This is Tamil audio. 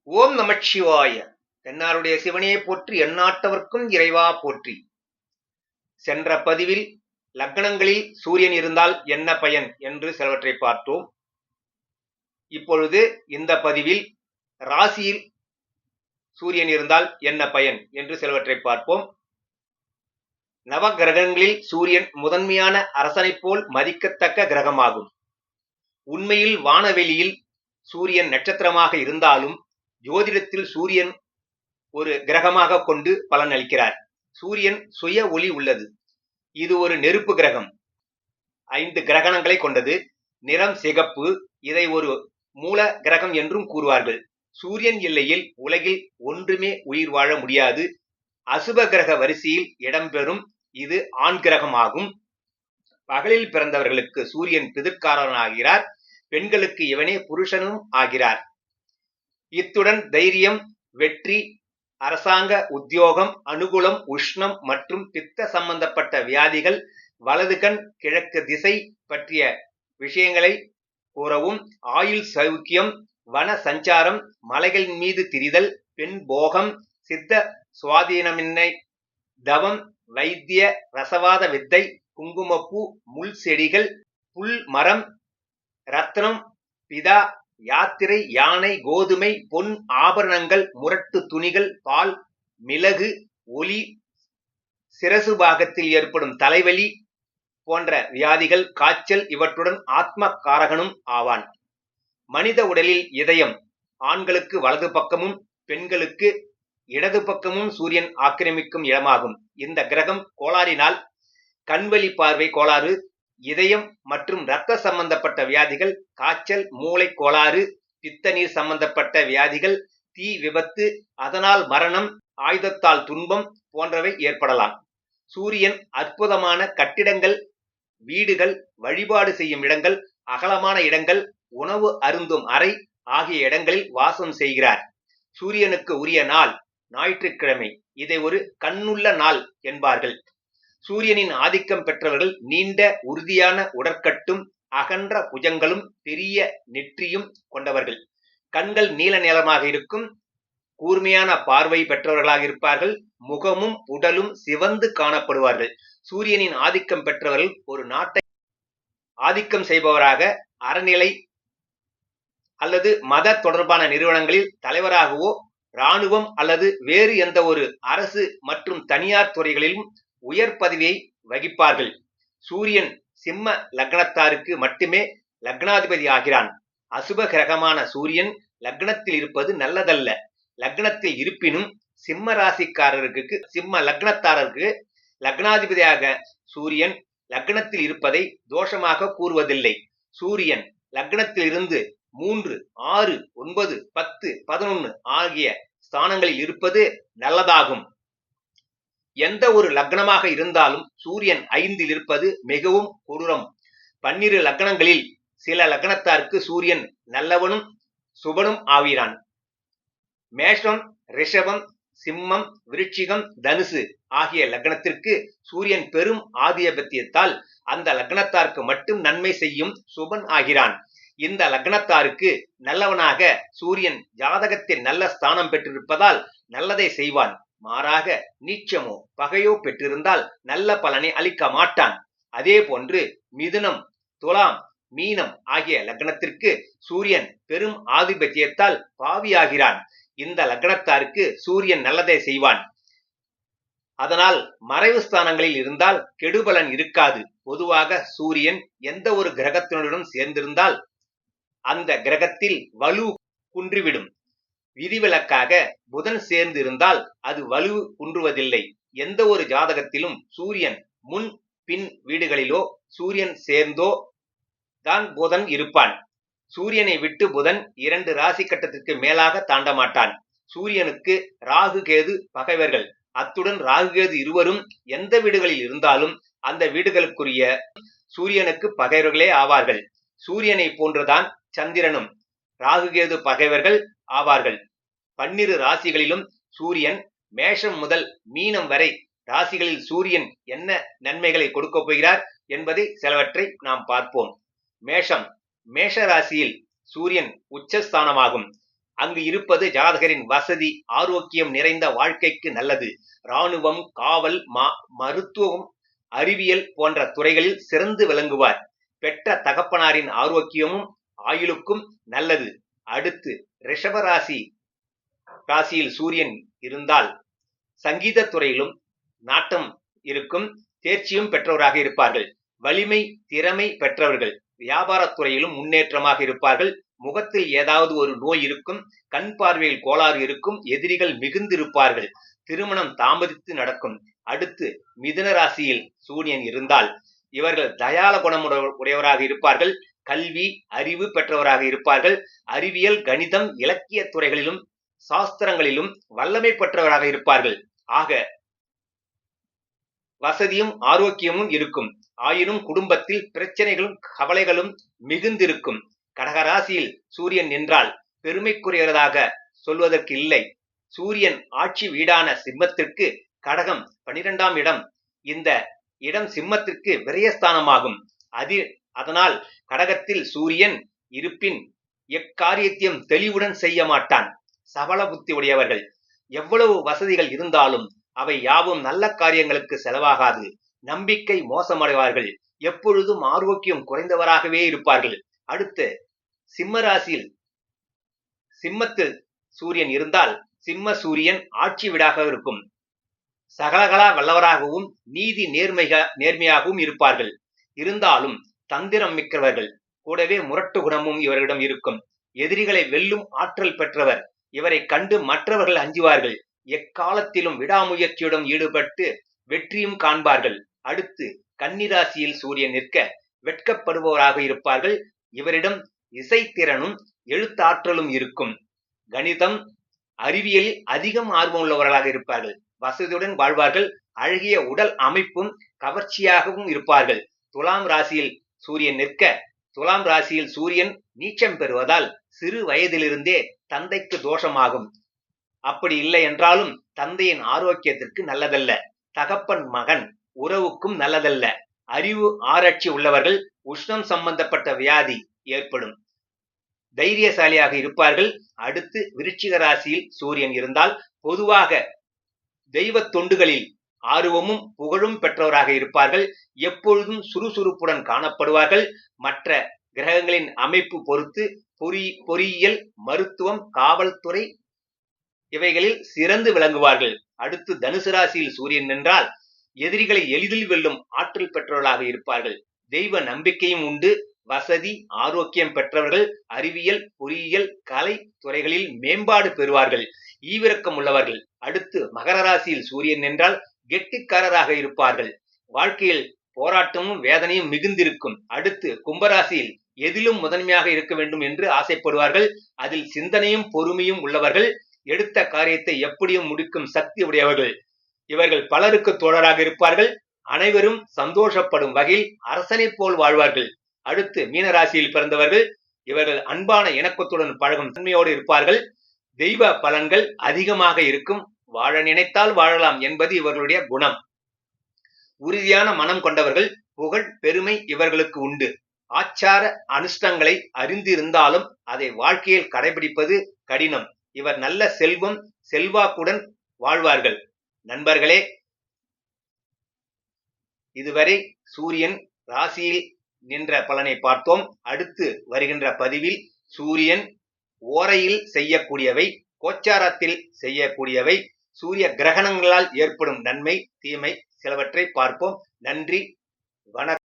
ஓம் நமச்சிவாய. தென்னாருடைய சிவனே போற்றி, எந்நாட்டவர்க்கும் இறைவா போற்றி. சென்ற பதிவில் லக்னங்களில் சூரியன் இருந்தால் என்ன பயன் என்று சிலவற்றை பார்த்தோம். இப்பொழுது இந்த பதிவில் ராசியில் சூரியன் இருந்தால் என்ன பயன் என்று சிலவற்றை பார்ப்போம். நவ கிரகங்களில் சூரியன் முதன்மையான அரசனைப் போல் மதிக்கத்தக்க கிரகமாகும். உண்மையில் வானவெளியில் சூரியன் நட்சத்திரமாக இருந்தாலும் ஜோதிடத்தில் சூரியன் ஒரு கிரகமாக கொண்டு பலன் அளிக்கிறார். சூரியன் சுய ஒளி உள்ளது. இது ஒரு நெருப்பு கிரகம். 5 கிரகணங்களை கொண்டது. நிறம் சிகப்பு. இதை ஒரு மூல கிரகம் என்றும் கூறுவார்கள். சூரியன் இல்லையில் உலகில் ஒன்றுமே உயிர் வாழ முடியாது. அசுப கிரக வரிசையில் இடம்பெறும் இது ஆண் கிரகம் ஆகும். பகலில் பிறந்தவர்களுக்கு சூரியன் பிதிர்காரனாகிறார். பெண்களுக்கு இவனே புருஷனும் ஆகிறார். இத்துடன் தைரியம், வெற்றி, அரசாங்க உத்தியோகம், அனுகூலம், உஷ்ணம் மற்றும் பித்த சம்பந்தப்பட்ட வியாதிகள், வலது கண் கிழக்கு திசை பற்றிய விஷயங்களை கூறவும், ஆயுள் சௌக்கியம், வன சஞ்சாரம், மலைகள் மீது திரிதல், பெண் போகம், சித்த சுவாதீனமின்மை, தவம், வைத்திய, ரசவாத வித்தை, குங்குமப்பூ, முள் செடிகள், புல் மரம், ரத்னம், பிதா, யாத்திரை, யானை, கோதுமை, பொன் ஆபரணங்கள், முரட்டு துணிகள், பால், மிளகு, ஒளி, சிரசு பாகத்தில் ஏற்படும் தலைவலி போன்ற வியாதிகள், காய்ச்சல் இவற்றுடன் ஆத்ம காரகனும் ஆவான். மனித உடலில் இதயம் ஆண்களுக்கு வலது பக்கமும் பெண்களுக்கு இடது பக்கமும் சூரியன் ஆக்கிரமிக்கும் இடமாகும். இந்த கிரகம் கோளாறினால் கண்வழி பார்வை கோளாறு, இதயம் மற்றும் இரத்த சம்பந்தப்பட்ட வியாதிகள், காய்ச்சல், மூளை கோளாறு, பித்த நீர் சம்பந்தப்பட்ட வியாதிகள், தீ விபத்து, அதனால் மரணம், ஆயுதத்தால் துன்பம் போன்றவை ஏற்படலாம். சூரியன் அற்புதமான கட்டிடங்கள், வீடுகள், வழிபாடு செய்யும் இடங்கள், அகலமான இடங்கள், உணவு அருந்தும் அறை ஆகிய இடங்களில் வாசம் செய்கிறார். சூரியனுக்கு உரிய நாள் ஞாயிற்றுக்கிழமை. இதை ஒரு கண்ணுள்ள நாள் என்பார்கள். சூரியனின் ஆதிக்கம் பெற்றவர்கள் நீண்ட உறுதியான உடற்கட்டும் அகன்ற புஜங்களும் பெரிய நெற்றியும் கொண்டவர்கள். கண்கள் நீல நிறமாக இருக்கும். கூர்மையான பார்வை பெற்றவர்களாக இருப்பார்கள். முகமும் உடலும் சிவந்து காணப்படுவார்கள். சூரியனின் ஆதிக்கம் பெற்றவர்கள் ஒரு நாட்டை ஆதிக்கம் செய்பவராக, அறநிலை அல்லது மத தொடர்பான நிறுவனங்களில் தலைவராகவோ, இராணுவம் அல்லது வேறு எந்த ஒரு அரசு மற்றும் தனியார் துறைகளிலும் உயர் பதவியை வகிப்பார்கள். சூரியன் சிம்ம லக்னத்தாருக்கு மட்டுமே லக்னாதிபதி ஆகிறான். அசுப கிரகமான சூரியன் லக்னத்தில் இருப்பது நல்லதல்ல. லக்னத்தில் இருப்பினும் சிம்ம ராசிக்காரருக்கு, சிம்ம லக்னத்தாரருக்கு லக்னாதிபதியாக சூரியன் லக்னத்தில் இருப்பதை தோஷமாக கூறுவதில்லை. சூரியன் லக்னத்தில் இருந்து 3, 6, 9, 10, 11 ஆகிய ஸ்தானங்களில் இருப்பது நல்லதாகும். எந்த ஒரு லக்னமாக இருந்தாலும் சூரியன் 5 இருப்பது மிகவும் கொடூரம். 12 லக்னங்களில் சில லக்னத்தாருக்கு சூரியன் நல்லவனும் சுபனும் ஆகிறான். மேஷம், ரிஷபம், சிம்மம், விருச்சிகம், தனுசு ஆகிய லக்னத்திற்கு சூரியன் பெரும் ஆதிபத்தியத்தால் அந்த லக்னத்தாருக்கு மட்டும் நன்மை செய்யும் சுபன் ஆகிறான். இந்த லக்னத்தாருக்கு நல்லவனாக சூரியன் ஜாதகத்தில் நல்ல ஸ்தானம் பெற்றிருப்பதால் நல்லதை செய்வான். மாறாக நீச்சமோ பகையோ பெற்றிருந்தால் நல்ல பலனை அளிக்க மாட்டான். அதே போன்று மிதுனம், துலாம், மீனம் ஆகிய லக்னத்திற்கு சூரியன் பெரும் ஆதிபத்தியத்தால் பாவியாகிறான். இந்த லக்னத்தாருக்கு சூரியன் நல்லதை செய்வான். அதனால் மறைவு ஸ்தானங்களில் இருந்தால் கெடுபலன் இருக்காது. பொதுவாக சூரியன் எந்த ஒரு கிரகத்தினுடன் சேர்ந்திருந்தால் அந்த கிரகத்தில் வலு குன்றிவிடும். விதிவிலக்காக புதன் சேர்ந்து இருந்தால் அது வலு குன்றுவதில்லை. எந்த ஒரு ஜாதகத்திலும் சூரியன் முன் பின் வீடுகளிலோ சூரியன் சேர்ந்தோ தான் புதன் இருப்பான். சூரியனை விட்டு புதன் 2 ராசி கட்டத்திற்கு மேலாக தாண்ட மாட்டான். சூரியனுக்கு ராகு கேது பகைவர்கள். அத்துடன் ராகு கேது இருவரும் எந்த வீடுகளில் இருந்தாலும் அந்த வீடுகளுக்குரிய சூரியனுக்கு பகைவர்களே ஆவார்கள். சூரியனை போன்றுதான் சந்திரனும் ராகு கேது பகைவர்கள் ஆவார்கள். 12 ராசிகளிலும் சூரியன் மேஷம் முதல் மீனம் வரை ராசிகளில் சூரியன் என்ன நன்மைகளை கொடுக்க போகிறார் என்பதை சிலவற்றை நாம் பார்ப்போம். மேஷம், மேஷ ராசியில் சூரியன் உச்சஸ்தானமாகும். அங்கு இருப்பது ஜாதகரின் வசதி ஆரோக்கியம் நிறைந்த வாழ்க்கைக்கு நல்லது. இராணுவம், காவல், மருத்துவம், அறிவியல் போன்ற துறைகளில் சிறந்து விளங்குவார். பெற்ற தகப்பனாரின் ஆரோக்கியமும் ஆயுளுக்கும் நல்லது. அடுத்து ரிஷப ராசியில் சூரியன் இருந்தால் சங்கீத துறையிலும் நாட்டம் இருக்கும். தேர்ச்சியும் பெற்றவராக இருப்பார்கள். வலிமை, திறமை பெற்றவர்கள். வியாபாரத் துறையிலும் முன்னேற்றமாக இருப்பார்கள். முகத்தில் ஏதாவது ஒரு நோய் இருக்கும். கண் பார்வையில் கோளாறு இருக்கும். எதிரிகள் மிகுந்திருப்பார்கள். திருமணம் தாமதித்து நடக்கும். அடுத்து மிதுன ராசியில் சூரியன் இருந்தால் இவர்கள் தயால குணம் உடையவராக இருப்பார்கள். கல்வி, அறிவு பெற்றவராக இருப்பார்கள். அறிவியல், கணிதம், இலக்கிய துறைகளிலும் சாஸ்திரங்களிலும் வல்லமை பெற்றவராக இருப்பார்கள். ஆக வசதியும் ஆரோக்கியமும் இருக்கும். ஆயினும் குடும்பத்தில் பிரச்சனைகளும் கவலைகளும் மிகுந்திருக்கும். கடகராசியில் சூரியன் நின்றால் பெருமைக்குரியதாக சொல்வதற்கு இல்லை. சூரியன் ஆட்சி வீடான சிம்மத்திற்கு கடகம் 12ஆம் இடம். இந்த இடம் சிம்மத்திற்கு விரயஸ்தானமாகும். அதனால் கடகத்தில் சூரியன் இருப்பின் எக்காரியத்தையும் தெளிவுடன் செய்ய மாட்டான். சபல புத்தி உடையவர்கள். எவ்வளவு வசதிகள் இருந்தாலும் அவை யாவும் நல்ல காரியங்களுக்கு செலவாகாது. நம்பிக்கை மோசமடைவார்கள். எப்பொழுதும் ஆரோக்கியம் குறைந்தவராகவே இருப்பார்கள். அடுத்து சிம்ம ராசியில் சிம்மத்தில் சூரியன் இருந்தால் சிம்ம சூரியன் ஆட்சி வீடாக இருக்கும். சகலகலா வல்லவராகவும் நீதி நேர்மையாகவும் இருப்பார்கள். இருந்தாலும் தந்திரம் மிக்கவர்கள். கூடவே முரட்டு குணமும் இவரிடம் இருக்கும். எதிரிகளை வெல்லும் ஆற்றல் பெற்றவர். இவரை கண்டு மற்றவர்கள் அஞ்சுவார்கள். எக்காலத்திலும் விடாமுயற்சியுடன் ஈடுபட்டு வெற்றியும் காண்பார்கள். அடுத்து கன்னிராசியில் சூரியன் நிற்க வெட்கப்படுபவராக இருப்பார்கள். இவரிடம் இசைத்திறனும் எழுத்தாற்றலும் இருக்கும். கணிதம், அறிவியலில் அதிகம் ஆர்வம் உள்ளவர்களாக இருப்பார்கள். வசதியுடன் வாழ்வார்கள். அழகிய உடல் அமைப்பும் கவர்ச்சியாகவும் இருப்பார்கள். துலாம் ராசியில் சூரியன் நிற்க துலாம் ராசியில் சூரியன் நீச்சம் பெறுவதால் சிறு வயதிலிருந்தே தந்தைக்கு தோஷமாகும். அப்படி இல்லை என்றாலும் தந்தையின் ஆரோக்கியத்திற்கு நல்லதல்ல. தகப்பன் மகன் உறவுக்கும் நல்லதல்ல. அறிவு ஆராய்ச்சி உள்ளவர்கள். உஷ்ணம் சம்பந்தப்பட்ட வியாதி ஏற்படும். தைரியசாலியாக இருப்பார்கள். அடுத்து விருச்சிக ராசியில் சூரியன் இருந்தால் பொதுவாக தெய்வ தொண்டுகளில் ஆர்வமும் புகழும் பெற்றவராக இருப்பார்கள். எப்பொழுதும் சுறுசுறுப்புடன் காணப்படுவார்கள். மற்ற கிரகங்களின் அமைப்பு பொறுத்து பொறியியல், மருத்துவம், காவல்துறை இவைகளில் சிறந்து விளங்குவார்கள். அடுத்து தனுசு ராசியில் சூரியன் நின்றால் எதிரிகளை எளிதில் வெல்லும் ஆற்றல் பெற்றவர்களாக இருப்பார்கள். தெய்வ நம்பிக்கையும் உண்டு. வசதி, ஆரோக்கியம் பெற்றவர்கள். அறிவியல், பொறியியல், கலை துறைகளில் மேம்பாடு பெறுவார்கள். ஈவிரக்கம் உள்ளவர்கள். அடுத்து மகர ராசியில் சூரியன் நின்றால் கெட்டிக்காரராக இருப்பார்கள். வாழ்க்கையில் போராட்டமும் வேதனையும் மிகுந்திருக்கும். அடுத்து கும்பராசியில் எதிலும் முதன்மையாக இருக்க வேண்டும் என்று ஆசைப்படுவார்கள். அதில் சிந்தனையும் பொறுமையும் உள்ளவர்கள். எடுத்த காரியத்தை எப்படியும் முடிக்கும் சக்தி உடையவர்கள். இவர்கள் பலருக்கு தோழராக இருப்பார்கள். அனைவரும் சந்தோஷப்படும் வகையில் அரசனை போல் வாழ்வார்கள். அடுத்து மீனராசியில் பிறந்தவர்கள். இவர்கள் அன்பான இணக்கத்துடன் பழகும் தன்மையோடு இருப்பார்கள். தெய்வ பலன்கள் அதிகமாக இருக்கும். வாழ நினைத்தால் வாழலாம் என்பது இவர்களுடைய குணம். உறுதியான மனம் கொண்டவர்கள். புகழ், பெருமை இவர்களுக்கு உண்டு. ஆச்சார அனுஷ்டங்களை அறிந்திருந்தாலும் அதை வாழ்க்கையில் கடைபிடிப்பது கடினம். இவர் நல்ல செல்வம், செல்வாக்குடன் வாழ்வார்கள். நண்பர்களே, இதுவரை சூரியன் ராசியில் நின்ற பலனை பார்த்தோம். அடுத்து வருகின்ற பதிவில் சூரியன் ஓரையில் செய்யக்கூடியவை, கோச்சாரத்தில் செய்யக்கூடியவை, சூரிய கிரகணங்களால் ஏற்படும் நன்மை, தீமை சிலவற்றை பார்ப்போம். நன்றி, வணக்கம்.